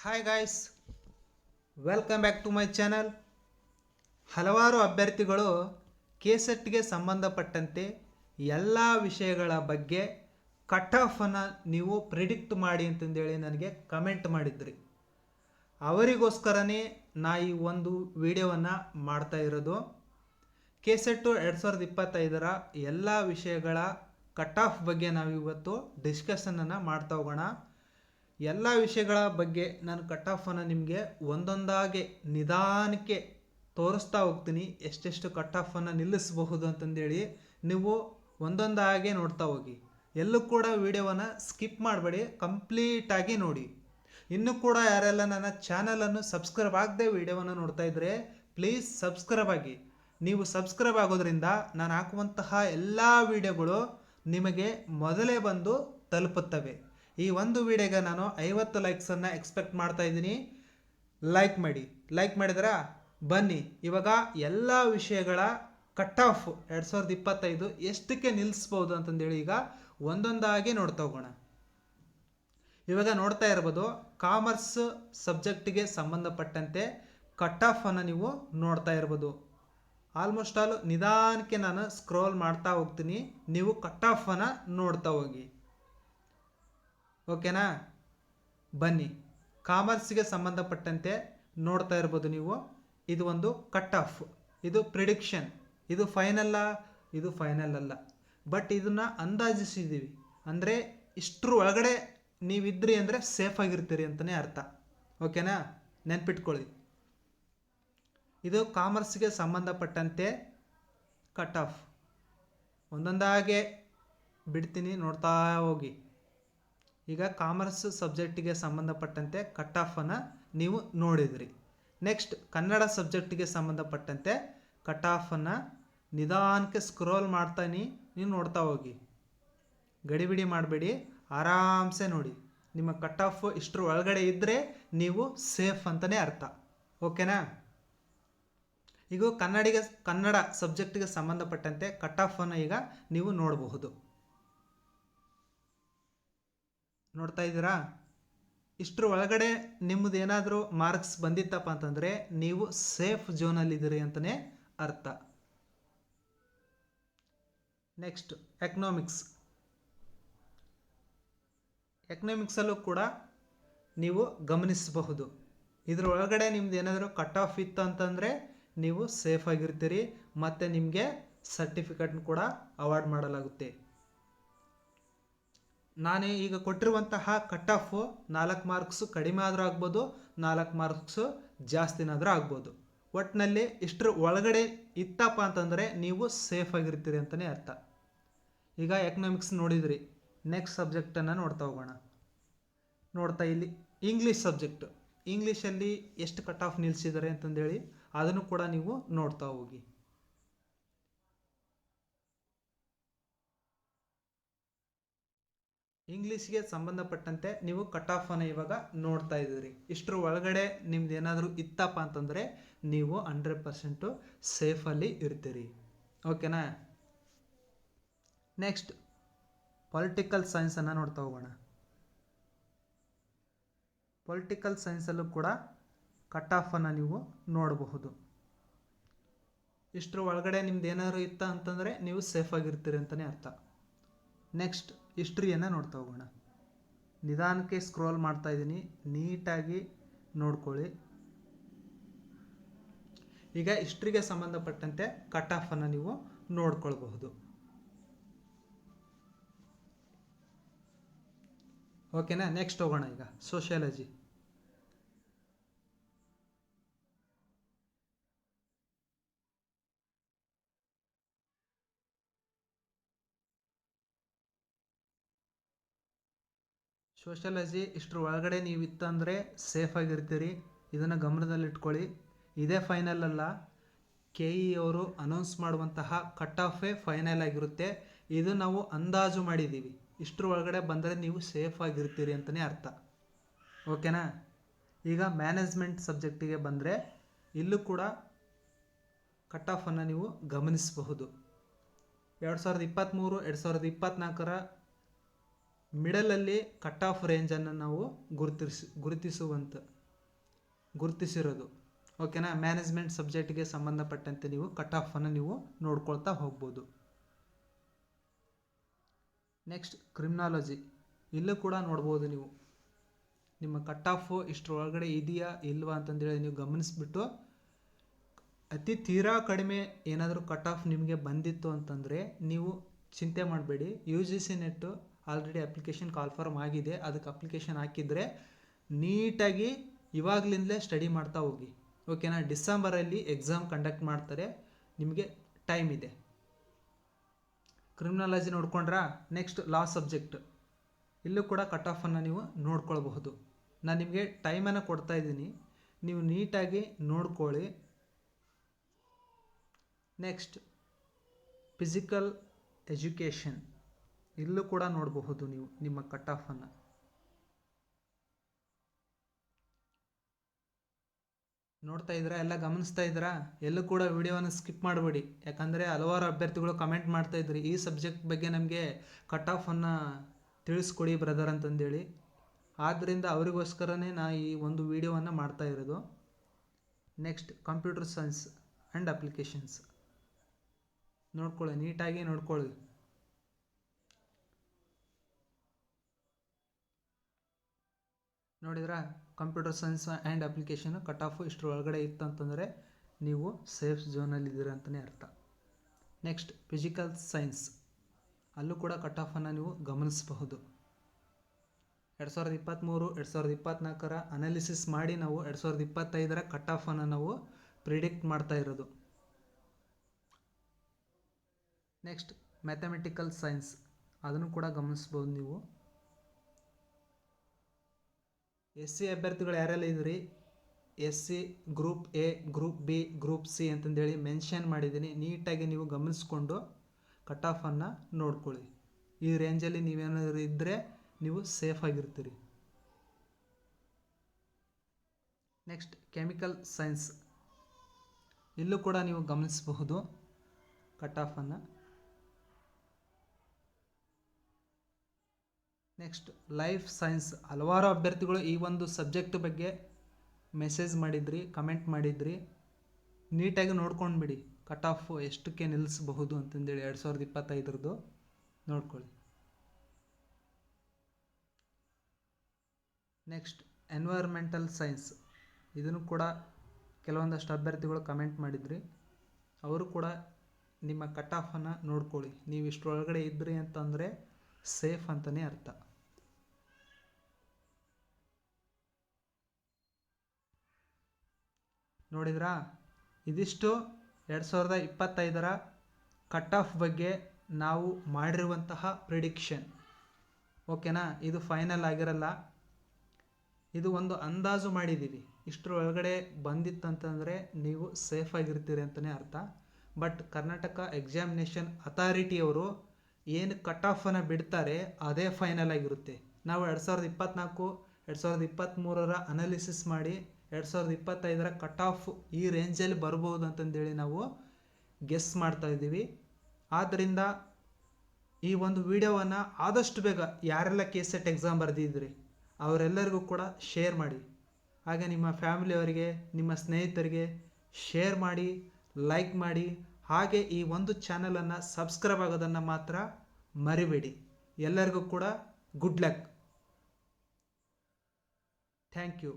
Hi guys, welcome back to my channel. ಹಲವಾರು ಅಭ್ಯರ್ಥಿಗಳು ಕೆಸೆಟ್ಗೆ ಸಂಬಂಧಪಟ್ಟಂತೆ ಎಲ್ಲ ವಿಷಯಗಳ ಬಗ್ಗೆ ಕಟ್ ಆಫನ್ನು ನೀವು ಪ್ರಿಡಿಕ್ಟ್ ಮಾಡಿ ಅಂತಂದೇಳಿ ನನಗೆ ಕಮೆಂಟ್ ಮಾಡಿದ್ರಿ. ಅವರಿಗೋಸ್ಕರನೇ ನಾ ಈ ಒಂದು ವಿಡಿಯೋವನ್ನು ಮಾಡ್ತಾ ಇರೋದು. ಕೆಸೆಟ್ಟು 2025ರ ಎಲ್ಲ ವಿಷಯಗಳ ಕಟ್ ಆಫ್ ಬಗ್ಗೆ ನಾವಿವತ್ತು ಡಿಸ್ಕಷನನ್ನು ಮಾಡ್ತಾ ಹೋಗೋಣ. ಎಲ್ಲ ವಿಷಯಗಳ ಬಗ್ಗೆ ನಾನು ಕಟ್ ಆಫನ್ನು ನಿಮಗೆ ಒಂದೊಂದಾಗಿ ನಿಧಾನಕ್ಕೆ ತೋರಿಸ್ತಾ ಹೋಗ್ತೀನಿ. ಎಷ್ಟೆಷ್ಟು ಕಟ್ ಆಫನ್ನು ನಿಲ್ಲಿಸಬಹುದು ಅಂತಂದೇಳಿ ನೀವು ಒಂದೊಂದಾಗೆ ನೋಡ್ತಾ ಹೋಗಿ. ಎಲ್ಲೂ ಕೂಡ ವಿಡಿಯೋವನ್ನು ಸ್ಕಿಪ್ ಮಾಡಬೇಡಿ, ಕಂಪ್ಲೀಟಾಗಿ ನೋಡಿ. ಇನ್ನೂ ಕೂಡ ಯಾರೆಲ್ಲ ನನ್ನ ಚಾನಲನ್ನು ಸಬ್ಸ್ಕ್ರೈಬ್ ಆಗದೆ ವಿಡಿಯೋವನ್ನು ನೋಡ್ತಾ ಇದ್ದರೆ ಪ್ಲೀಸ್ ಸಬ್ಸ್ಕ್ರೈಬ್ ಆಗಿ. ನೀವು ಸಬ್ಸ್ಕ್ರೈಬ್ ಆಗೋದ್ರಿಂದ ನಾನು ಹಾಕುವಂತಹ ಎಲ್ಲ ವಿಡಿಯೋಗಳು ನಿಮಗೆ ಮೊದಲೇ ಬಂದು ತಲುಪುತ್ತವೆ. ಈ ಒಂದು ವಿಡಿಯೋಗೆ ನಾನು 50 ಲೈಕ್ಸನ್ನು ಎಕ್ಸ್ಪೆಕ್ಟ್ ಮಾಡ್ತಾ ಇದ್ದೀನಿ. ಲೈಕ್ ಮಾಡಿದ್ರಾ? ಬನ್ನಿ ಇವಾಗ ಎಲ್ಲ ವಿಷಯಗಳ ಕಟ್ ಆಫ್ 2025 ಎಷ್ಟಕ್ಕೆ ನಿಲ್ಲಿಸ್ಬೋದು ಅಂತಂದೇಳಿ ಈಗ ಒಂದೊಂದಾಗಿ ನೋಡ್ತಾ ಹೋಗೋಣ. ಇವಾಗ ನೋಡ್ತಾ ಇರ್ಬೋದು, ಕಾಮರ್ಸ್ ಸಬ್ಜೆಕ್ಟಿಗೆ ಸಂಬಂಧಪಟ್ಟಂತೆ ಕಟ್ ಆಫನ್ನು ನೀವು ನೋಡ್ತಾ ಇರ್ಬೋದು. ಆಲ್ಮೋಸ್ಟ್ ಆಲ್ ನಿಧಾನಕ್ಕೆ ನಾನು ಸ್ಕ್ರೋಲ್ ಮಾಡ್ತಾ ಹೋಗ್ತೀನಿ, ನೀವು ಕಟ್ ಆಫನ್ನು ನೋಡ್ತಾ ಹೋಗಿ. ಓಕೆನಾ? ಬನ್ನಿ, ಕಾಮರ್ಸ್ಗೆ ಸಂಬಂಧಪಟ್ಟಂತೆ ನೋಡ್ತಾ ಇರ್ಬೋದು ನೀವು. ಇದು ಒಂದು ಕಟ್ ಆಫ್, ಇದು ಪ್ರಿಡಿಕ್ಷನ್, ಇದು ಫೈನಲ್ ಅಲ್ಲ, ಬಟ್ ಇದನ್ನು ಅಂದಾಜಿಸಿದ್ದೀವಿ. ಅಂದರೆ ಇಷ್ಟರ ಒಳಗಡೆ ನೀವಿದ್ರಿ ಅಂದರೆ ಸೇಫ್ ಆಗಿರ್ತೀರಿ ಅಂತಲೇ ಅರ್ಥ. ಓಕೆನಾ? ನೆನ್ಪಿಟ್ಕೊಳ್ಳಿ. ಇದು ಕಾಮರ್ಸ್ಗೆ ಸಂಬಂಧಪಟ್ಟಂತೆ ಕಟ್ ಆಫ್. ಒಂದೊಂದಾಗೆ ಬಿಡ್ತೀನಿ, ನೋಡ್ತಾ ಹೋಗಿ. ಈಗ ಕಾಮರ್ಸ್ ಸಬ್ಜೆಕ್ಟಿಗೆ ಸಂಬಂಧಪಟ್ಟಂತೆ ಕಟ್ ಆಫನ್ನು ನೀವು ನೋಡಿದ್ರಿ. ನೆಕ್ಸ್ಟ್ ಕನ್ನಡ ಸಬ್ಜೆಕ್ಟಿಗೆ ಸಂಬಂಧಪಟ್ಟಂತೆ ಕಟ್ ಆಫನ್ನು ನಿಧಾನಕ್ಕೆ ಸ್ಕ್ರೋಲ್ ಮಾಡ್ತಾನೆ, ನೀವು ನೋಡ್ತಾ ಹೋಗಿ. ಗಡಿಬಿಡಿ ಮಾಡಬೇಡಿ, ಆರಾಮ್ಸೆ ನೋಡಿ. ನಿಮ್ಮ ಕಟ್ ಆಫ್ ಇಷ್ಟರ ಒಳಗಡೆ ಇದ್ದರೆ ನೀವು ಸೇಫ್ ಅಂತಲೇ ಅರ್ಥ. ಓಕೆನಾ? ಈಗ ಕನ್ನಡ ಸಬ್ಜೆಕ್ಟಿಗೆ ಸಂಬಂಧಪಟ್ಟಂತೆ ಕಟ್ ಆಫನ್ನು ಈಗ ನೀವು ನೋಡಬಹುದು. ನೋಡ್ತಾ ಇದ್ದೀರಾ? ಇಷ್ಟರ ಒಳಗಡೆ ನಿಮ್ಮದು ಏನಾದರೂ ಮಾರ್ಕ್ಸ್ ಬಂದಿತ್ತಪ್ಪ ಅಂತಂದರೆ ನೀವು ಸೇಫ್ ಝೋನಲ್ಲಿದ್ದೀರಿ ಅಂತಲೇ ಅರ್ಥ. ನೆಕ್ಸ್ಟ್ ಎಕನಾಮಿಕ್ಸಲ್ಲೂ ಕೂಡ ನೀವು ಗಮನಿಸಬಹುದು. ಇದರ ಒಳಗಡೆ ನಿಮ್ದು ಏನಾದರೂ ಕಟ್ ಆಫ್ ಇತ್ತು ಅಂತಂದರೆ ನೀವು ಸೇಫ್ ಆಗಿರ್ತೀರಿ, ಮತ್ತು ನಿಮಗೆ ಸರ್ಟಿಫಿಕೇಟ್ನ ಕೂಡ ಅವಾರ್ಡ್ ಮಾಡಲಾಗುತ್ತೆ. ನಾನು ಈಗ ಕೊಟ್ಟಿರುವಂತಹ ಕಟ್ ಆಫ್ 4 ಮಾರ್ಕ್ಸು ಕಡಿಮೆ ಆದರೂ ಆಗ್ಬೋದು, 4 ಮಾರ್ಕ್ಸು ಜಾಸ್ತಿನಾದರೂ ಆಗ್ಬೋದು. ಒಟ್ಟಿನಲ್ಲಿ ಇಷ್ಟರ ಒಳಗಡೆ ಇತ್ತಪ್ಪ ಅಂತಂದರೆ ನೀವು ಸೇಫ್ ಆಗಿರ್ತೀರಿ ಅಂತಲೇ ಅರ್ಥ. ಈಗ ಎಕನಾಮಿಕ್ಸ್ ನೋಡಿದ್ರಿ. ನೆಕ್ಸ್ಟ್ ಸಬ್ಜೆಕ್ಟನ್ನು ನೋಡ್ತಾ ಹೋಗೋಣ. ಇಲ್ಲಿ ಇಂಗ್ಲೀಷ್ ಸಬ್ಜೆಕ್ಟ್, ಇಂಗ್ಲೀಷಲ್ಲಿ ಎಷ್ಟು ಕಟ್ ಆಫ್ ನಿಲ್ಲಿಸಿದ್ದಾರೆ ಅಂತಂದೇಳಿ ಅದನ್ನು ಕೂಡ ನೀವು ನೋಡ್ತಾ ಹೋಗಿ. ಇಂಗ್ಲೀಷ್ಗೆ ಸಂಬಂಧಪಟ್ಟಂತೆ ನೀವು ಕಟ್ ಆಫನ್ನು ಇವಾಗ ನೋಡ್ತಾ ಇದ್ದೀರಿ. ಇಷ್ಟರ ಒಳಗಡೆ ನಿಮ್ದು ಏನಾದರೂ ಇತ್ತಪ್ಪ ಅಂತಂದರೆ ನೀವು 100% ಸೇಫಲ್ಲಿ ಇರ್ತೀರಿ. ಓಕೆನಾ? ನೆಕ್ಸ್ಟ್ ಪೊಲಿಟಿಕಲ್ ಸೈನ್ಸನ್ನು ನೋಡ್ತಾ ಹೋಗೋಣ. ಪೊಲಿಟಿಕಲ್ ಸೈನ್ಸಲ್ಲೂ ಕೂಡ ಕಟ್ ಆಫನ್ನು ನೀವು ನೋಡಬಹುದು. ಇಷ್ಟರ ಒಳಗಡೆ ನಿಮ್ದು ಏನಾದರೂ ಇತ್ತ ಅಂತಂದರೆ ನೀವು ಸೇಫ್ ಆಗಿರ್ತೀರಿ ಅಂತಲೇ ಅರ್ಥ. ನೆಕ್ಸ್ಟ್ ಹಿಸ್ಟ್ರಿಯನ್ನು ನೋಡ್ತಾ ಹೋಗೋಣ. ನಿಧಾನಕ್ಕೆ ಸ್ಕ್ರೋಲ್ ಮಾಡ್ತಾ ಇದ್ದೀನಿ, ನೀಟಾಗಿ ನೋಡ್ಕೊಳ್ಳಿ. ಈಗ ಹಿಸ್ಟ್ರಿಗೆ ಸಂಬಂಧಪಟ್ಟಂತೆ ಕಟ್ ಆಫನ್ನು ನೀವು ನೋಡ್ಕೊಳ್ಬಹುದು. ಓಕೆನಾ? ನೆಕ್ಸ್ಟ್ ಹೋಗೋಣ. ಈಗ ಸೋಷಿಯಾಲಜಿ. ಸೋಷಿಯಾಲಜಿ ಇಷ್ಟರ ಒಳಗಡೆ ನೀವು ಇತ್ತಂದರೆ ಸೇಫ್ ಆಗಿರ್ತೀರಿ, ಇದನ್ನು ಗಮನದಲ್ಲಿಟ್ಕೊಳ್ಳಿ. ಇದೇ ಫೈನಲ್ ಅಲ್ಲ, KE ಅವರು ಅನೌನ್ಸ್ ಮಾಡುವಂತಹ ಕಟ್ ಆಫೇ ಫೈನಲ್ ಆಗಿರುತ್ತೆ. ಇದು ನಾವು ಅಂದಾಜು ಮಾಡಿದ್ದೀವಿ. ಇಷ್ಟರ ಒಳಗಡೆ ಬಂದರೆ ನೀವು ಸೇಫ್ ಆಗಿರ್ತೀರಿ ಅಂತಲೇ ಅರ್ಥ. ಓಕೆನಾ? ಈಗ ಮ್ಯಾನೇಜ್ಮೆಂಟ್ ಸಬ್ಜೆಕ್ಟಿಗೆ ಬಂದರೆ ಇಲ್ಲೂ ಕೂಡ ಕಟ್ ಆಫನ್ನು ನೀವು ಗಮನಿಸಬಹುದು. 2023-2024 ಮಿಡಲಲ್ಲಿ ಕಟ್ ಆಫ್ ರೇಂಜನ್ನು ನಾವು ಗುರುತಿಸಿರೋದು. ಓಕೆನಾ, ಮ್ಯಾನೇಜ್ಮೆಂಟ್ ಸಬ್ಜೆಕ್ಟ್ಗೆ ಸಂಬಂಧಪಟ್ಟಂತೆ ನೀವು ಕಟ್ ಆಫನ್ನು ನೀವು ನೋಡ್ಕೊಳ್ತಾ ಹೋಗ್ಬೋದು. ನೆಕ್ಸ್ಟ್ ಕ್ರಿಮಿನಾಲಜಿ, ಇಲ್ಲೂ ಕೂಡ ನೋಡ್ಬೋದು ನೀವು ನಿಮ್ಮ ಕಟ್ ಆಫು ಇಷ್ಟರೊಳಗಡೆ ಇದೆಯಾ ಇಲ್ವಾ ಅಂತಂದೇಳಿ ನೀವು ಗಮನಿಸ್ಬಿಟ್ಟು ಅತಿ ತೀರಾ ಕಡಿಮೆ ಏನಾದರೂ ಕಟ್ ಆಫ್ ನಿಮಗೆ ಬಂದಿತ್ತು ಅಂತಂದರೆ ನೀವು ಚಿಂತೆ ಮಾಡಬೇಡಿ. ಯು ಜಿ ಸಿ ನೆಟ್ಟು ಆಲ್ರೆಡಿ ಅಪ್ಲಿಕೇಶನ್ ಕಾಲ್ಫರ್ಮ್ ಆಗಿದೆ. ಅದಕ್ಕೆ ಅಪ್ಲಿಕೇಶನ್ ಹಾಕಿದರೆ ನೀಟಾಗಿ ಇವಾಗಲಿಂದಲೇ ಸ್ಟಡಿ ಮಾಡ್ತಾ ಹೋಗಿ. ಓಕೆನಾ, ಡಿಸೆಂಬರಲ್ಲಿ ಎಕ್ಸಾಮ್ ಕಂಡಕ್ಟ್ ಮಾಡ್ತಾರೆ, ನಿಮಗೆ ಟೈಮ್ ಇದೆ. ಕ್ರಿಮಿನಾಲಜಿ ನೋಡ್ಕೊಂಡ್ರಾ? ನೆಕ್ಸ್ಟ್ ಲಾ ಸಬ್ಜೆಕ್ಟ್, ಇಲ್ಲೂ ಕೂಡ ಕಟ್ ಆಫನ್ನು ನೀವು ನೋಡ್ಕೊಳ್ಬಹುದು. ನಾನು ನಿಮಗೆ ಟೈಮನ್ನು ಕೊಡ್ತಾ ಇದ್ದೀನಿ, ನೀವು ನೀಟಾಗಿ ನೋಡ್ಕೊಳ್ಳಿ. ನೆಕ್ಸ್ಟ್ ಫಿಸಿಕಲ್ ಎಜುಕೇಷನ್, ಇಲ್ಲೂ ಕೂಡ ನೋಡಬಹುದು ನೀವು ನಿಮ್ಮ ಕಟ್ ಆಫನ್ನು. ನೋಡ್ತಾ ಇದ್ದೀರಾ, ಎಲ್ಲ ಗಮನಿಸ್ತಾ ಇದ್ದೀರಾ? ಎಲ್ಲೂ ಕೂಡ ವಿಡಿಯೋವನ್ನು ಸ್ಕಿಪ್ ಮಾಡಬೇಡಿ. ಯಾಕಂದರೆ ಹಲವಾರು ಅಭ್ಯರ್ಥಿಗಳು ಕಮೆಂಟ್ ಮಾಡ್ತಾ ಇದ್ರಿ, ಈ ಸಬ್ಜೆಕ್ಟ್ ಬಗ್ಗೆ ನಮಗೆ ಕಟ್ ಆಫನ್ನು ತಿಳಿಸ್ಕೊಡಿ ಬ್ರದರ್ ಅಂತಂದೇಳಿ. ಆದ್ದರಿಂದ ಅವರಿಗೋಸ್ಕರನೇ ನಾ ಈ ಒಂದು ವಿಡಿಯೋವನ್ನು ಮಾಡ್ತಾ ಇರೋದು. Next computer science and applications ನೋಡ್ಕೊಳ್ಳಿ, ನೀಟಾಗಿ ನೋಡ್ಕೊಳ್ಳಿ. ನೋಡಿದ್ರಾ, computer science and application cut off ಇಷ್ಟರ ಒಳಗಡೆ ಇತ್ತು ಅಂತಂದರೆ ನೀವು ಸೇಫ್ ಝೋನಲ್ಲಿದ್ದೀರ ಅಂತಲೇ ಅರ್ಥ. ನೆಕ್ಸ್ಟ್ ಫಿಸಿಕಲ್ ಸೈನ್ಸ್, ಅಲ್ಲೂ ಕೂಡ ಕಟ್ ಆಫನ್ನು ನೀವು ಗಮನಿಸಬಹುದು. 2023 2024 ಅನಾಲಿಸಿಸ್ ಮಾಡಿ ನಾವು 2025 ಕಟ್ ಆಫನ್ನು ನಾವು ಪ್ರಿಡಿಕ್ಟ್ ಮಾಡ್ತಾ ಇರೋದು. ನೆಕ್ಸ್ಟ್ ಮ್ಯಾಥಮೆಟಿಕಲ್ ಸೈನ್ಸ್, ಅದನ್ನು ಕೂಡ ಗಮನಿಸ್ಬೋದು ನೀವು. SC ಅಭ್ಯರ್ಥಿಗಳು ಯಾರೆಲ್ಲ ಇದ್ರಿ, SC group A, group B, group C ಅಂತಂದೇಳಿ ಮೆನ್ಷನ್ ಮಾಡಿದ್ದೀನಿ. ನೀಟಾಗಿ ನೀವು ಗಮನಿಸ್ಕೊಂಡು ಕಟ್ ಆಫನ್ನು ನೋಡ್ಕೊಳ್ಳಿ. ಈ ರೇಂಜಲ್ಲಿ ನೀವೇನಾದರೂ ಇದ್ದರೆ ನೀವು ಸೇಫ್ ಆಗಿರ್ತೀರಿ. ನೆಕ್ಸ್ಟ್ ಕೆಮಿಕಲ್ ಸೈನ್ಸ್, ಇಲ್ಲೂ ಕೂಡ ನೀವು ಗಮನಿಸಬಹುದು ಕಟ್ ಆಫನ್ನು. ನೆಕ್ಸ್ಟ್ ಲೈಫ್ ಸೈನ್ಸ್, ಹಲವಾರು ಅಭ್ಯರ್ಥಿಗಳು ಈ ಒಂದು ಸಬ್ಜೆಕ್ಟ್ ಬಗ್ಗೆ ಮೆಸೇಜ್ ಮಾಡಿದ್ರಿ, ಕಮೆಂಟ್ ಮಾಡಿದ್ರಿ. ನೀಟಾಗಿ ನೋಡ್ಕೊಂಡ್ಬಿಡಿ ಕಟ್ ಆಫ್ ಎಷ್ಟಕ್ಕೆ ನಿಲ್ಲಿಸಬಹುದು ಅಂತಂದೇಳಿ 2025 ನೋಡ್ಕೊಳ್ಳಿ. ನೆಕ್ಸ್ಟ್ ಎನ್ವೈರ್ಮೆಂಟಲ್ ಸೈನ್ಸ್, ಇದನ್ನು ಕೂಡ ಕೆಲವೊಂದಷ್ಟು ಅಭ್ಯರ್ಥಿಗಳು ಕಮೆಂಟ್ ಮಾಡಿದ್ರಿ, ಅವರು ಕೂಡ ನಿಮ್ಮ ಕಟ್ ಆಫನ್ನು ನೋಡ್ಕೊಳ್ಳಿ. ನೀವು ಇಷ್ಟರೊಳಗಡೆ ಇದ್ರಿ ಅಂತಂದರೆ ಸೇಫ್ ಅಂತಲೇ ಅರ್ಥ. ನೋಡಿದ್ರಾ, ಇದಿಷ್ಟು 2025 ಕಟ್ ಆಫ್ ಬಗ್ಗೆ ನಾವು ಮಾಡಿರುವಂತಹ ಪ್ರಿಡಿಕ್ಷನ್. ಓಕೆನಾ, ಇದು ಫೈನಲ್ ಆಗಿರಲ್ಲ, ಇದು ಒಂದು ಅಂದಾಜು ಮಾಡಿದ್ದೀವಿ. ಇಷ್ಟರ ಒಳಗಡೆ ಬಂದಿತ್ತಂತಂದರೆ ನೀವು ಸೇಫ್ ಆಗಿರ್ತೀರಿ ಅಂತಲೇ ಅರ್ಥ. ಬಟ್ ಕರ್ನಾಟಕ ಎಕ್ಸಾಮಿನೇಷನ್ ಅಥಾರಿಟಿಯವರು ಏನು ಕಟ್ ಆಫನ್ನು ಬಿಡ್ತಾರೆ ಅದೇ ಫೈನಲ್ ಆಗಿರುತ್ತೆ. ನಾವು 2024 2023 ಅನಾಲಿಸಿಸ್ ಮಾಡಿ 2025 ಕಟ್ ಆಫ್ ಈ ರೇಂಜಲ್ಲಿ ಬರ್ಬೋದು ಅಂತಂದೇಳಿ ನಾವು ಗೆಸ್ ಮಾಡ್ತಾ ಇದ್ದೀವಿ. ಆದ್ದರಿಂದ ಈ ಒಂದು ವಿಡಿಯೋವನ್ನು ಆದಷ್ಟು ಬೇಗ ಯಾರೆಲ್ಲ KCET ಎಕ್ಸಾಮ್ ಬರೆದಿದ್ರಿ ಅವರೆಲ್ಲರಿಗೂ ಕೂಡ ಶೇರ್ ಮಾಡಿ. ಹಾಗೆ ನಿಮ್ಮ ಫ್ಯಾಮಿಲಿಯವರಿಗೆ, ನಿಮ್ಮ ಸ್ನೇಹಿತರಿಗೆ ಶೇರ್ ಮಾಡಿ, ಲೈಕ್ ಮಾಡಿ. ಹಾಗೆ ಈ ಒಂದು ಚಾನಲನ್ನು ಸಬ್ಸ್ಕ್ರೈಬ್ ಆಗೋದನ್ನು ಮಾತ್ರ ಮರಿಬೇಡಿ. ಎಲ್ಲರಿಗೂ ಕೂಡ ಗುಡ್ ಲಕ್. Thank you.